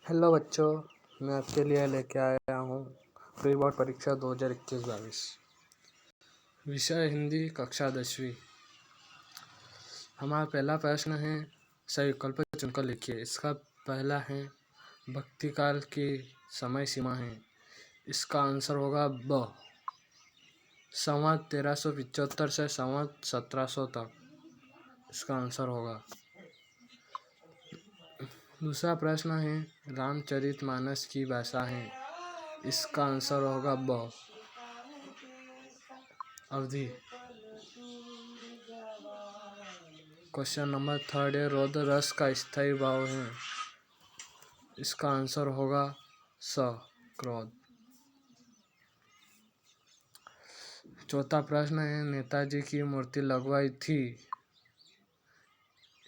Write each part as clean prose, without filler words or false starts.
Hello बच्चों, मैं आपके लिए लेके आया हूँ प्री बोर्ड परीक्षा 2021-22। विषय हिंदी, कक्षा 10वीं। हमारा पहला प्रश्न है, सही विकल्प चुनकर लिखिए। इसका पहला है, भक्ति काल की समय सीमा है। इसका आंसर होगा ब, संवत 1375 से संवत 1700 तक इसका आंसर होगा। दूसरा प्रश्न है, रामचरितमानस की भाषा है। इसका आंसर होगा ब, अवधि। क्वेश्चन नंबर 3 है, रौद्र रस का स्थायी भाव है। इसका आंसर होगा स, क्रोध। चौथा प्रश्न है, नेताजी की मूर्ति लगवाई थी।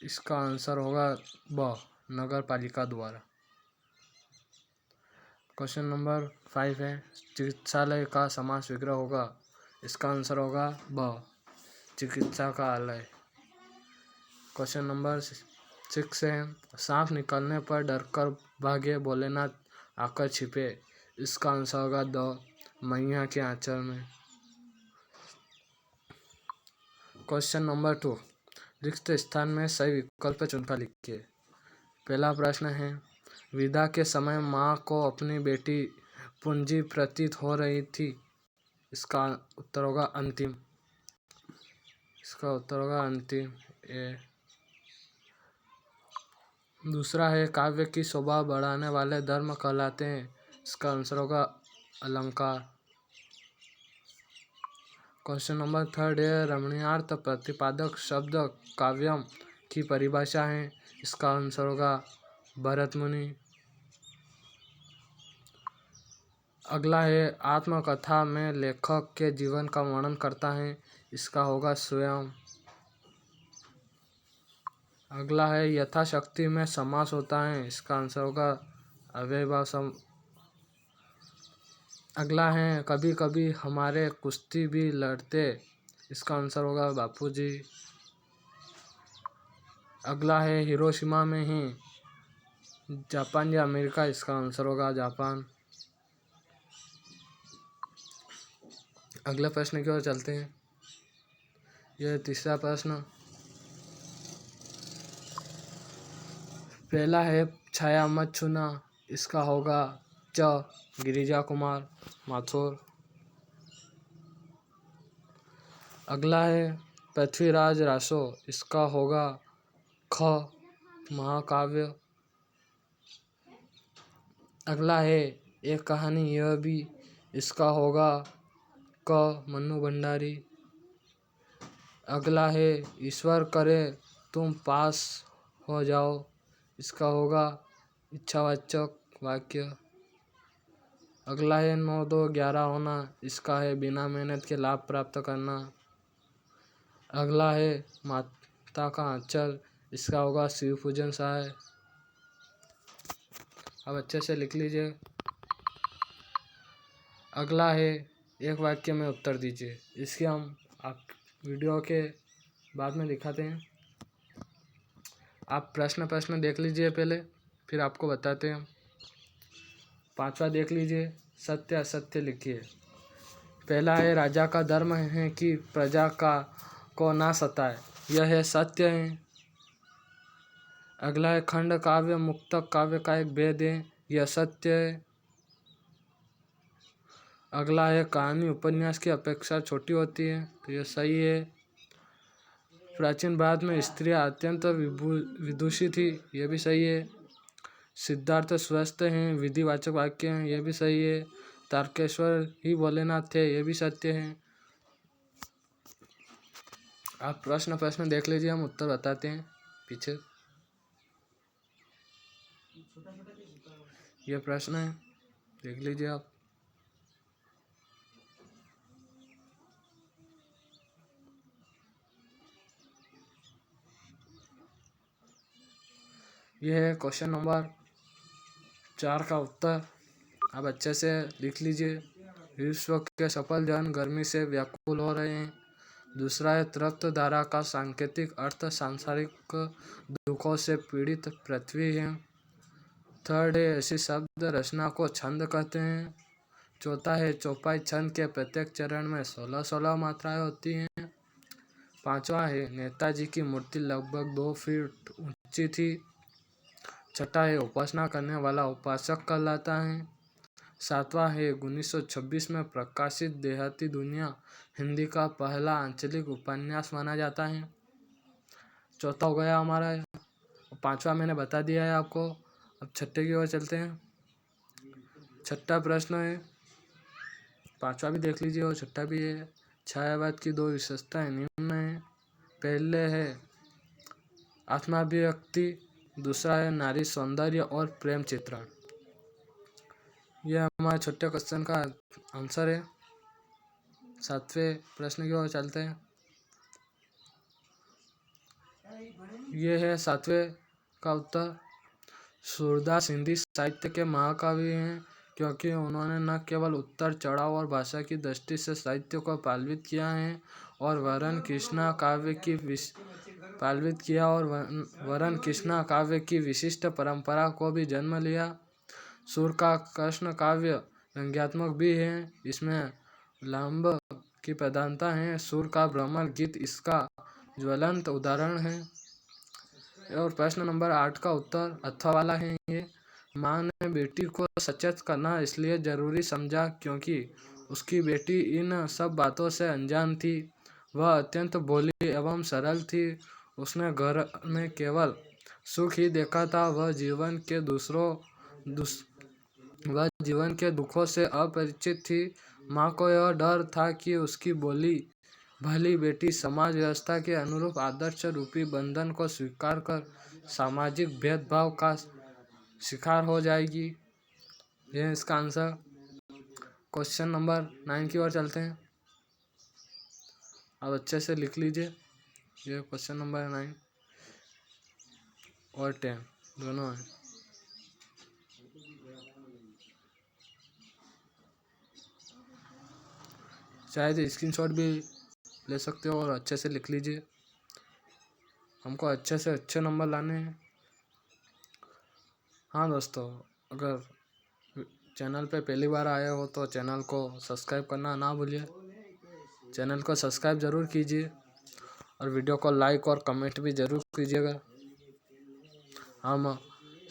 इसका आंसर होगा ब, नगर पालिका द्वारा। क्वेश्चन नंबर 5 है, चिकित्सालय का समास विग्रह होगा। इसका आंसर होगा ब, चिकित्सा का आलय। क्वेश्चन नंबर 6 है, सांप निकलने पर डरकर भागे, भोलेनाथ आकर छिपे। इसका आंसर होगा द, मैया के आंचल में। क्वेश्चन नंबर 2, रिक्त स्थान में सही विकल्प चुनकर लिखिए। पहला प्रश्न है, विदा के समय माँ को अपनी बेटी पूंजी प्रतीत हो रही थी। इसका उत्तर होगा अंतिम। ए। दूसरा है, काव्य की शोभा बढ़ाने वाले धर्म कहलाते हैं। इसका आंसर होगा अलंकार। क्वेश्चन नंबर 3 है, रमणीयार्थ प्रतिपादक शब्द काव्यम की परिभाषा है। इसका आंसर होगा भरतमुनि। अगला है, आत्मकथा में लेखक के जीवन का वर्णन करता है। इसका होगा स्वयं। अगला है, यथाशक्ति में समास होता है। इसका आंसर होगा अव्ययभाव। अगला है, कभी कभी हमारे कुश्ती भी लड़ते। इसका आंसर होगा बापूजी। अगला है, हिरोशिमा में ही जापान या अमेरिका। इसका आंसर होगा जापान। अगले प्रश्न की ओर चलते हैं। यह तीसरा प्रश्न। पहला है, छाया मत छूना। इसका होगा च, गिरिजा कुमार माथुर। अगला है, पृथ्वीराज रासो। इसका होगा ख, महाकाव्य। अगला है, एक कहानी यह भी। इसका होगा क, मन्नू भंडारी। अगला है, ईश्वर करे तुम पास हो जाओ। इसका होगा इच्छावाचक वाक्य। अगला है, 9 2 11 होना। इसका है बिना मेहनत के लाभ प्राप्त करना। अगला है, माता का आंचल। इसका होगा शिव पूजन सहाय। अब अच्छे से लिख लीजिए। अगला है, एक वाक्य में उत्तर दीजिए। इसके हम आप वीडियो के बाद में दिखाते हैं। आप प्रश्न देख लीजिए पहले, फिर आपको बताते हैं। 5वां देख लीजिए, सत्य असत्य लिखिए। पहला है, राजा का धर्म है कि प्रजा को ना सताए। यह है सत्य है। अगला है, खंड काव्य मुक्तक काव्य का एक भेद है। यह सत्य है। अगला है, कहानी उपन्यास की अपेक्षा छोटी होती है। तो यह सही है। प्राचीन भारत में स्त्रियां अत्यंत विदुषी थी। यह भी सही है। सिद्धार्थ स्वस्थ हैं, विधिवाचक वाक्य हैं। यह भी सही है। तारकेश्वर ही भोलेनाथ थे। यह भी सत्य है। आप प्रश्न देख लीजिए, हम उत्तर बताते हैं पीछे। यह प्रश्न है, देख लीजिए आप। यह है क्वेश्चन नंबर 4 का उत्तर। आप अच्छे से लिख लीजिए। विश्व के सफल जन गर्मी से व्याकुल हो रहे हैं। दूसरा है, तृप्त धारा का सांकेतिक अर्थ सांसारिक दुखों से पीड़ित पृथ्वी है। थर्ड है ऐसी शब्द रचना को छंद कहते हैं। चौथा है चौपाई छंद के प्रत्येक चरण में 16-16 मात्राएं होती हैं। पांचवा है नेताजी की मूर्ति लगभग 2 फीट ऊंची थी। छठा है उपासना करने वाला उपासक कहलाता है। सातवां है 1926 में प्रकाशित देहाती दुनिया हिंदी का पहला आंचलिक उपन्यास माना जाता है। चौथा हो गया हमारा, पांचवा मैंने बता दिया है आपको। अब छठे की ओर चलते हैं। छठा प्रश्न है, पांचवा भी देख लीजिए और छठा भी है। छायावाद की 2 विशेषताएं निम्न है। पहले है आत्माभिव्यक्ति, दूसरा है नारी सौंदर्य और प्रेम चित्रण। यह हमारे छोटे क्वेश्चन का आंसर है। सातवें प्रश्न की ओर चलते हैं। यह है सातवें का उत्तर। सूरदास हिंदी साहित्य के महाकवि हैं, क्योंकि उन्होंने न केवल उतार चढ़ाव और भाषा की दृष्टि से साहित्य को पाल्वित किया है और वरन कृष्णा काव्य की विशिष्ट परंपरा को भी जन्म लिया। सूर का कृष्ण काव्य व्यंग्यात्मक भी है, इसमें विलंब की प्रधानता है। सूर का भ्रमर गीत इसका ज्वलंत उदाहरण है। और प्रश्न नंबर 8 का उत्तर अथवा वाला है। ये माँ ने बेटी को सचेत करना इसलिए जरूरी समझा क्योंकि उसकी बेटी इन सब बातों से अनजान थी। वह अत्यंत भोली एवं सरल थी। उसने घर में केवल सुख ही देखा था। वह जीवन के दुखों से अपरिचित थी। माँ को यह डर था कि उसकी भली बेटी समाज व्यवस्था के अनुरूप आदर्श रूपी बंधन को स्वीकार कर सामाजिक भेदभाव का शिकार हो जाएगी। यह है इसका आंसर। क्वेश्चन नंबर 9 की ओर चलते हैं। अब अच्छे से लिख लीजिए। ये क्वेश्चन नंबर 9 और 10 दोनों हैं। चाहे तो स्क्रीनशॉट भी ले सकते हो और अच्छे से लिख लीजिए। हमको अच्छे से अच्छे नंबर लाने हैं। हाँ दोस्तों, अगर चैनल पे पहली बार आए हो तो चैनल को सब्सक्राइब करना ना भूलिए। चैनल को सब्सक्राइब ज़रूर कीजिए और वीडियो को लाइक और कमेंट भी ज़रूर कीजिएगा। हम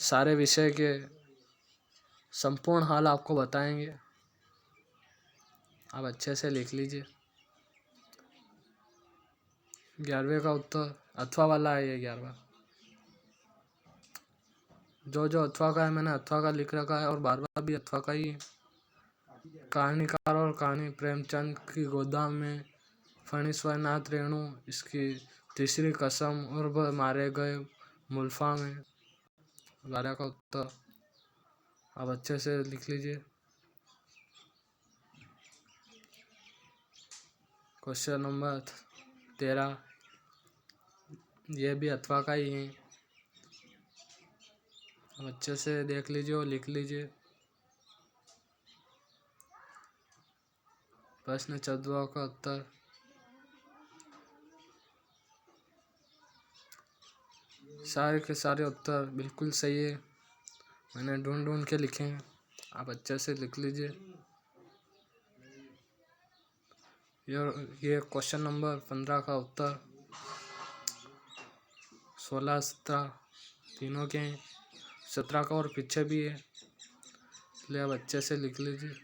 सारे विषय के संपूर्ण हाल आपको बताएंगे। आप अच्छे से लिख लीजिए। 11वें का उत्तर अथवा वाला है। ये 11वां जो अथवा का है मैंने अथवा का लिख रखा है और 12वां भी अथवा का ही है। कहानीकार और कहानी प्रेमचंद की गोदाम में फणीश्वरनाथ रेणु, इसकी तीसरी कसम उर्फ मारे गए मुल्फा में। 12 का उत्तर आप अच्छे से लिख लीजिए। क्वेश्चन नंबर 13, यह भी अथवा का ही है। अच्छे से देख लीजिए और लिख लीजिए। प्रश्न 14 का उत्तर सारे के सारे उत्तर बिल्कुल सही है। मैंने ढूंढ के लिखे हैं। आप अच्छे से लिख लीजिए। ये क्वेश्चन नंबर 15 का उत्तर 16, 17 तीनों के हैं। 17 का और पीछे भी है, इसलिए आप अच्छे से लिख लीजिए।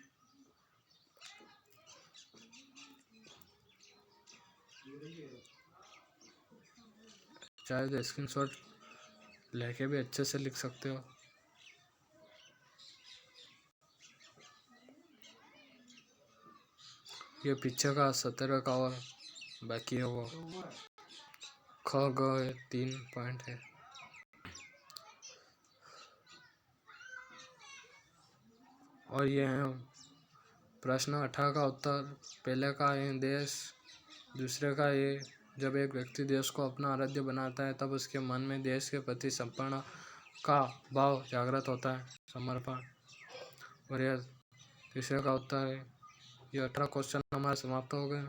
चाहे तो स्क्रीनशॉट लेके भी अच्छे से लिख सकते हो। ये पीछे का 17 का और बाकी है वो ख ग है, 3 पॉइंट है। और ये है प्रश्न 18 का उत्तर। पहले का है देश, दूसरे का ये जब एक व्यक्ति देश को अपना आराध्य बनाता है तब उसके मन में देश के प्रति समर्पण का भाव जागृत होता है, समर्पण। और यह तीसरे का उत्तर है। ये 18 क्वेश्चन हमारे समाप्त हो गए।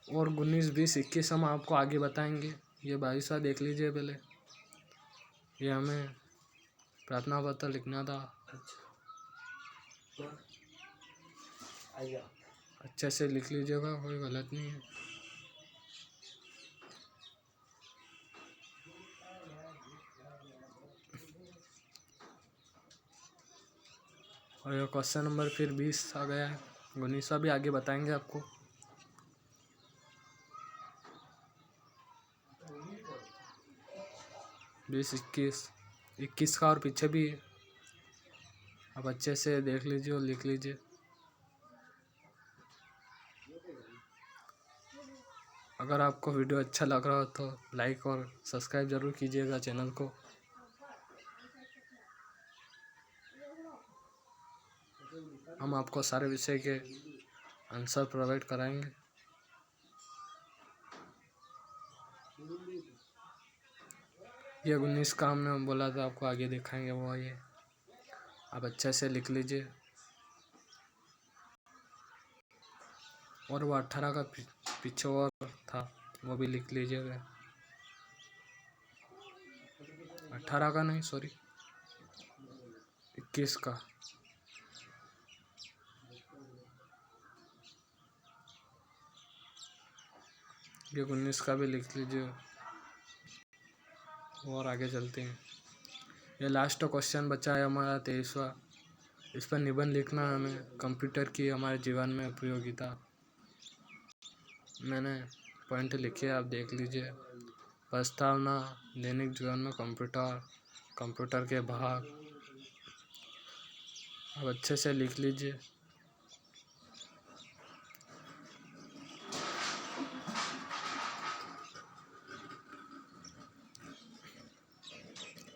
और 19, 20, 21 हम आपको आगे बताएंगे। ये 22वां देख लीजिए पहले। ये हमें प्रार्थना पत्र लिखना था। अच्छे से लिख लीजिएगा, कोई गलत नहीं है। और ये क्वेश्चन नंबर फिर 20 आ गया है। 19वां भी आगे बताएंगे आपको। बीस, 21 का और पीछे भी है। आप अच्छे से देख लीजिए और लिख लीजिए। अगर आपको वीडियो अच्छा लग रहा हो तो लाइक और सब्सक्राइब ज़रूर कीजिएगा चैनल को। हम आपको सारे विषय के आंसर प्रोवाइड कराएंगे। ये 19 का हमने बोला था आपको आगे दिखाएंगे, वो ये आप अच्छे से लिख लीजिए। और वो 18 का पीछे और था, वो भी लिख लीजिएगा। 18 का नहीं, सॉरी 21 का। ये 19 का भी लिख लीजिए। और आगे चलते हैं। ये लास्ट क्वेश्चन बचा है हमारा 23वां। इस पर निबंध लिखना है हमें। कंप्यूटर की हमारे जीवन में उपयोगिता। मैंने पॉइंट लिखे, आप देख लीजिए। प्रस्तावना, दैनिक जीवन में कंप्यूटर के भाग। आप अच्छे से लिख लीजिए।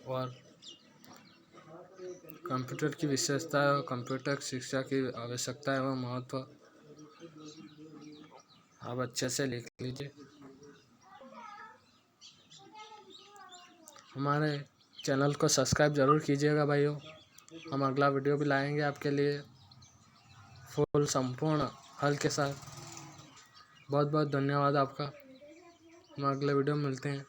और कंप्यूटर की विशेषता और कंप्यूटर शिक्षा की आवश्यकता एवं महत्व आप अच्छे से लिख लीजिए। हमारे चैनल को सब्सक्राइब ज़रूर कीजिएगा भाइयों। हम अगला वीडियो भी लाएंगे आपके लिए फुल संपूर्ण हल के साथ। बहुत बहुत धन्यवाद आपका। हम अगले वीडियो में मिलते हैं।